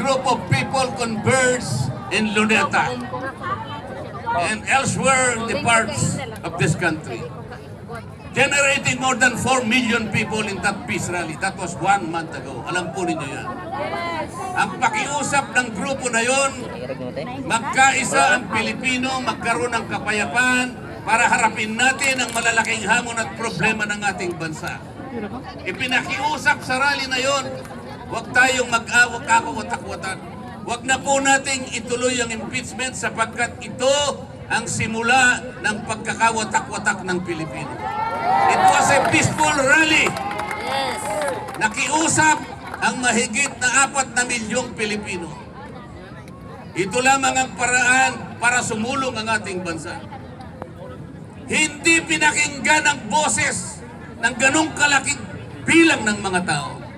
group of people converged in Luneta and elsewhere in the parts of this country, generating more than 4 million people in that peace rally. That was 1 month ago. Alam po ninyo yan. Ang pakiusap ng grupo na yon, magkaisa ang Pilipino, magkaroon ng kapayapaan para harapin natin ang malalaking hamon at problema ng ating bansa. Ipinakiusap sa rally na yon, huwag tayong mag-awak-awak-watak-watak. Huwag na po nating ituloy ang impeachment sapagkat ito ang simula ng pagkakawatak-watak ng Pilipino. It was a peaceful rally. Nakiusap ang mahigit na 4 na milyong Pilipino. Ito lamang ang paraan para sumulong ang ating bansa. Hindi pinakinggan ang boses ng ganong kalaking bilang ng mga tao.